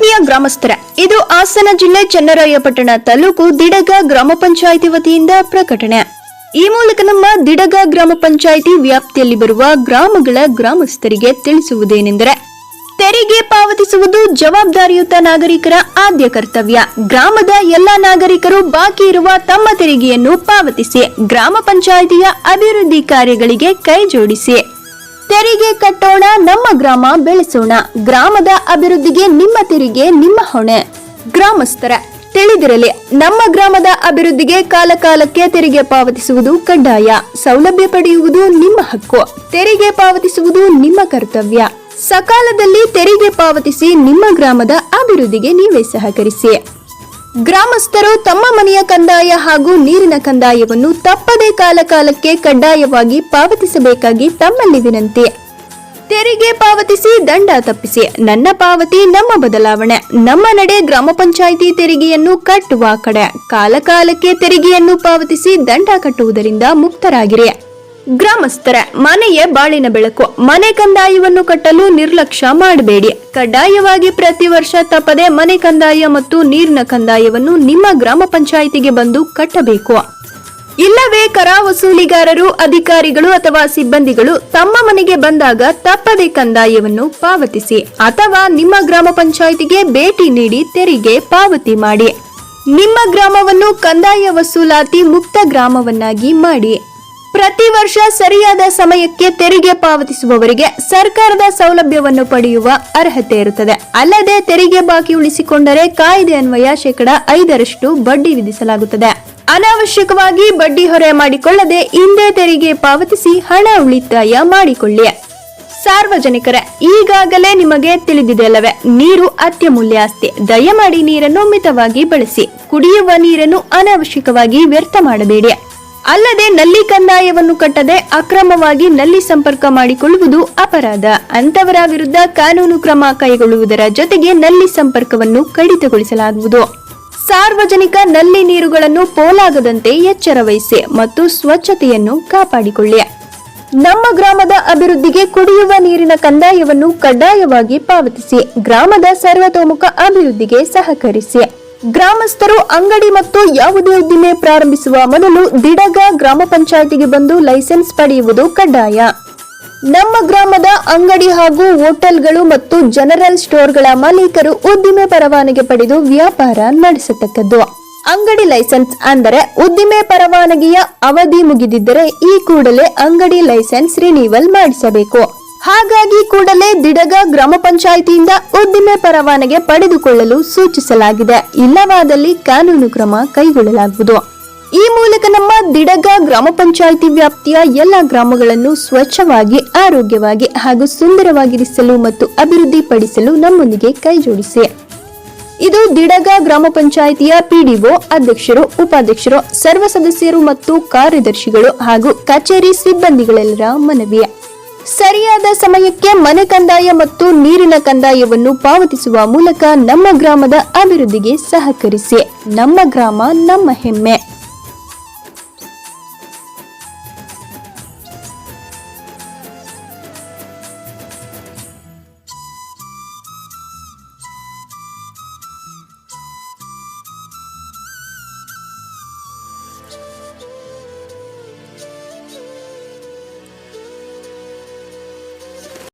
ಆತ್ಮೀಯ ಗ್ರಾಮಸ್ಥರ, ಇದು ಹಾಸನ ಜಿಲ್ಲೆ ಚನ್ನರಾಯಪಟ್ಟಣ ತಾಲೂಕು ದಿಡಗ ಗ್ರಾಮ ಪಂಚಾಯಿತಿ ವತಿಯಿಂದ ಪ್ರಕಟಣೆ. ಈ ಮೂಲಕ ನಮ್ಮ ದಿಡಗ ಗ್ರಾಮ ಪಂಚಾಯಿತಿ ವ್ಯಾಪ್ತಿಯಲ್ಲಿ ಬರುವ ಗ್ರಾಮಗಳ ಗ್ರಾಮಸ್ಥರಿಗೆ ತಿಳಿಸುವುದೇನೆಂದರೆ, ತೆರಿಗೆ ಪಾವತಿಸುವುದು ಜವಾಬ್ದಾರಿಯುತ ನಾಗರಿಕರ ಆದ್ಯ ಕರ್ತವ್ಯ. ಗ್ರಾಮದ ಎಲ್ಲಾ ನಾಗರಿಕರು ಬಾಕಿ ಇರುವ ತಮ್ಮ ತೆರಿಗೆಯನ್ನು ಪಾವತಿಸಿ ಗ್ರಾಮ ಪಂಚಾಯಿತಿಯ ಅಭಿವೃದ್ಧಿ ಕಾರ್ಯಗಳಿಗೆ ಕೈ ಜೋಡಿಸಿ. ತೆರಿಗೆ ಕಟ್ಟೋಣ, ನಮ್ಮ ಗ್ರಾಮ ಬೆಳೆಸೋಣ. ಗ್ರಾಮದ ಅಭಿವೃದ್ಧಿಗೆ ನಿಮ್ಮ ತೆರಿಗೆ ನಿಮ್ಮ ಹೊಣೆ. ಗ್ರಾಮಸ್ಥರ ತಿಳಿದಿರಲಿ, ನಮ್ಮ ಗ್ರಾಮದ ಅಭಿವೃದ್ಧಿಗೆ ಕಾಲಕಾಲಕ್ಕೆ ತೆರಿಗೆ ಪಾವತಿಸುವುದು ಕಡ್ಡಾಯ. ಸೌಲಭ್ಯ ಪಡೆಯುವುದು ನಿಮ್ಮ ಹಕ್ಕು. ತೆರಿಗೆ ಪಾವತಿಸುವುದು ನಿಮ್ಮ ಕರ್ತವ್ಯ. ಸಕಾಲದಲ್ಲಿ ತೆರಿಗೆ ಪಾವತಿಸಿ ನಿಮ್ಮ ಗ್ರಾಮದ ಅಭಿವೃದ್ಧಿಗೆ ನೀವೇ ಸಹಕರಿಸಿ. ಗ್ರಾಮಸ್ಥರು ತಮ್ಮ ಮನೆಯ ಕಂದಾಯ ಹಾಗೂ ನೀರಿನ ಕಂದಾಯವನ್ನು ತಪ್ಪದೇ ಕಾಲಕಾಲಕ್ಕೆ ಕಡ್ಡಾಯವಾಗಿ ಪಾವತಿಸಬೇಕಾಗಿ ತಮ್ಮಲ್ಲಿ ವಿನಂತಿ. ತೆರಿಗೆ ಪಾವತಿಸಿ, ದಂಡ ತಪ್ಪಿಸಿ. ನನ್ನ ಪಾವತಿ ನಮ್ಮ ಬದಲಾವಣೆ. ನಮ್ಮ ನಡೆ ಗ್ರಾಮ ಪಂಚಾಯಿತಿ ತೆರಿಗೆಯನ್ನು ಕಟ್ಟುವ ಕಡೆ. ಕಾಲಕಾಲಕ್ಕೆ ತೆರಿಗೆಯನ್ನು ಪಾವತಿಸಿ ದಂಡ ಕಟ್ಟುವುದರಿಂದ ಮುಕ್ತರಾಗಿರಿ. ಗ್ರಾಮಸ್ಥರ ಮನೆಯೇ ಬಾಳಿನ ಬೆಳಕು. ಮನೆ ಕಂದಾಯವನ್ನು ಕಟ್ಟಲು ನಿರ್ಲಕ್ಷ್ಯ ಮಾಡಬೇಡಿ. ಕಡ್ಡಾಯವಾಗಿ ಪ್ರತಿ ವರ್ಷ ತಪ್ಪದೆ ಮನೆ ಕಂದಾಯ ಮತ್ತು ನೀರಿನ ಕಂದಾಯವನ್ನು ನಿಮ್ಮ ಗ್ರಾಮ ಪಂಚಾಯಿತಿಗೆ ಬಂದು ಕಟ್ಟಬೇಕು. ಇಲ್ಲವೇ ಕರ ವಸೂಲಿಗಾರರು, ಅಧಿಕಾರಿಗಳು ಅಥವಾ ಸಿಬ್ಬಂದಿಗಳು ತಮ್ಮ ಮನೆಗೆ ಬಂದಾಗ ತಪ್ಪದೆ ಕಂದಾಯವನ್ನು ಪಾವತಿಸಿ ಅಥವಾ ನಿಮ್ಮ ಗ್ರಾಮ ಪಂಚಾಯಿತಿಗೆ ಭೇಟಿ ನೀಡಿ ತೆರಿಗೆ ಪಾವತಿ ಮಾಡಿ. ನಿಮ್ಮ ಗ್ರಾಮವನ್ನು ಕಂದಾಯ ವಸೂಲಾತಿ ಮುಕ್ತ ಗ್ರಾಮವನ್ನಾಗಿ ಮಾಡಿ. ಪ್ರತಿ ವರ್ಷ ಸರಿಯಾದ ಸಮಯಕ್ಕೆ ತೆರಿಗೆ ಪಾವತಿಸುವವರಿಗೆ ಸರ್ಕಾರದ ಸೌಲಭ್ಯವನ್ನು ಪಡೆಯುವ ಅರ್ಹತೆ ಇರುತ್ತದೆ. ಅಲ್ಲದೆ ತೆರಿಗೆ ಬಾಕಿ ಉಳಿಸಿಕೊಂಡರೆ ಕಾಯ್ದೆ ಅನ್ವಯ 5% ಬಡ್ಡಿ ವಿಧಿಸಲಾಗುತ್ತದೆ. ಅನಾವಶ್ಯಕವಾಗಿ ಬಡ್ಡಿ ಹೊರೆ ಮಾಡಿಕೊಳ್ಳದೆ ಹಿಂದೆ ತೆರಿಗೆ ಪಾವತಿಸಿ ಹಣ ಉಳಿತಾಯ ಮಾಡಿಕೊಳ್ಳಿ. ಸಾರ್ವಜನಿಕರ, ಈಗಾಗಲೇ ನಿಮಗೆ ತಿಳಿದಿದೆಯಲ್ಲವೇ, ನೀರು ಅತ್ಯಮೂಲ್ಯ ಆಸ್ತಿ. ದಯಮಾಡಿ ನೀರನ್ನು ಮಿತವಾಗಿ ಬಳಸಿ. ಕುಡಿಯುವ ನೀರನ್ನು ಅನಾವಶ್ಯಕವಾಗಿ ವ್ಯರ್ಥ ಮಾಡಬೇಡಿ. ಅಲ್ಲದೆ ನಲ್ಲಿ ಕಂದಾಯವನ್ನು ಕಟ್ಟದೆ ಅಕ್ರಮವಾಗಿ ನಲ್ಲಿ ಸಂಪರ್ಕ ಮಾಡಿಕೊಳ್ಳುವುದು ಅಪರಾಧ. ಅಂತವರ ವಿರುದ್ಧ ಕಾನೂನು ಕ್ರಮ ಕೈಗೊಳ್ಳುವುದರ ಜೊತೆಗೆ ನಲ್ಲಿ ಸಂಪರ್ಕವನ್ನು ಕಡಿತಗೊಳಿಸಲಾಗುವುದು. ಸಾರ್ವಜನಿಕ ನಲ್ಲಿ ನೀರುಗಳನ್ನು ಪೋಲಾಗದಂತೆ ಎಚ್ಚರ ವಹಿಸಿ ಮತ್ತು ಸ್ವಚ್ಛತೆಯನ್ನು ಕಾಪಾಡಿಕೊಳ್ಳಿ. ನಮ್ಮ ಗ್ರಾಮದ ಅಭಿವೃದ್ಧಿಗೆ ಕುಡಿಯುವ ನೀರಿನ ಕಂದಾಯವನ್ನು ಕಡ್ಡಾಯವಾಗಿ ಪಾವತಿಸಿ ಗ್ರಾಮದ ಸರ್ವತೋಮುಖ ಅಭಿವೃದ್ಧಿಗೆ ಸಹಕರಿಸಿ. ಗ್ರಾಮಸ್ಥರು ಅಂಗಡಿ ಮತ್ತು ಯಾವುದೇ ಉದ್ದಿಮೆ ಪ್ರಾರಂಭಿಸುವ ಮೊದಲು ದಿಡಗ ಗ್ರಾಮ ಪಂಚಾಯಿತಿಗೆ ಬಂದು ಲೈಸೆನ್ಸ್ ಪಡೆಯುವುದು ಕಡ್ಡಾಯ. ನಮ್ಮ ಗ್ರಾಮದ ಅಂಗಡಿ ಹಾಗೂ ಹೋಟೆಲ್ಗಳು ಮತ್ತು ಜನರಲ್ ಸ್ಟೋರ್ಗಳ ಮಾಲೀಕರು ಉದ್ದಿಮೆ ಪರವಾನಗಿ ಪಡೆದು ವ್ಯಾಪಾರ ನಡೆಸತಕ್ಕದ್ದು. ಅಂಗಡಿ ಲೈಸೆನ್ಸ್ ಅಂದರೆ ಉದ್ದಿಮೆ ಪರವಾನಗಿಯ ಅವಧಿ ಮುಗಿದಿದ್ದರೆ ಈ ಕೂಡಲೇ ಅಂಗಡಿ ಲೈಸೆನ್ಸ್ ರಿನಿವಲ್ ಮಾಡಿಸಬೇಕು. ಹಾಗಾಗಿ ಕೂಡಲೇ ದಿಡಗ ಗ್ರಾಮ ಪಂಚಾಯಿತಿಯಿಂದ ಉದ್ದಿಮೆ ಪರವಾನಗಿ ಪಡೆದುಕೊಳ್ಳಲು ಸೂಚಿಸಲಾಗಿದೆ. ಇಲ್ಲವಾದಲ್ಲಿ ಕಾನೂನು ಕ್ರಮ ಕೈಗೊಳ್ಳಲಾಗುವುದು. ಈ ಮೂಲಕ ನಮ್ಮ ದಿಡಗ ಗ್ರಾಮ ಪಂಚಾಯಿತಿ ವ್ಯಾಪ್ತಿಯ ಎಲ್ಲ ಗ್ರಾಮಗಳನ್ನು ಸ್ವಚ್ಛವಾಗಿ, ಆರೋಗ್ಯವಾಗಿ ಹಾಗೂ ಸುಂದರವಾಗಿರಿಸಲು ಮತ್ತು ಅಭಿವೃದ್ಧಿಪಡಿಸಲು ನಮ್ಮೊಂದಿಗೆ ಕೈಜೋಡಿಸಿ. ಇದು ದಿಡಗ ಗ್ರಾಮ ಪಂಚಾಯಿತಿಯ ಪಿಡಿಒ, ಅಧ್ಯಕ್ಷರು, ಉಪಾಧ್ಯಕ್ಷರು, ಸರ್ವ ಸದಸ್ಯರು ಮತ್ತು ಕಾರ್ಯದರ್ಶಿಗಳು ಹಾಗೂ ಕಚೇರಿ ಸಿಬ್ಬಂದಿಗಳೆಲ್ಲರ ಮನವಿ. ಸರಿಯಾದ ಸಮಯಕ್ಕೆ ಮನೆ ಕಂದಾಯ ಮತ್ತು ನೀರಿನ ಕಂದಾಯವನ್ನು ಪಾವತಿಸುವ ಮೂಲಕ ನಮ್ಮ ಗ್ರಾಮದ ಅಭಿವೃದ್ಧಿಗೆ ಸಹಕರಿಸಿ. ನಮ್ಮ ಗ್ರಾಮ ನಮ್ಮ ಹೆಮ್ಮೆ.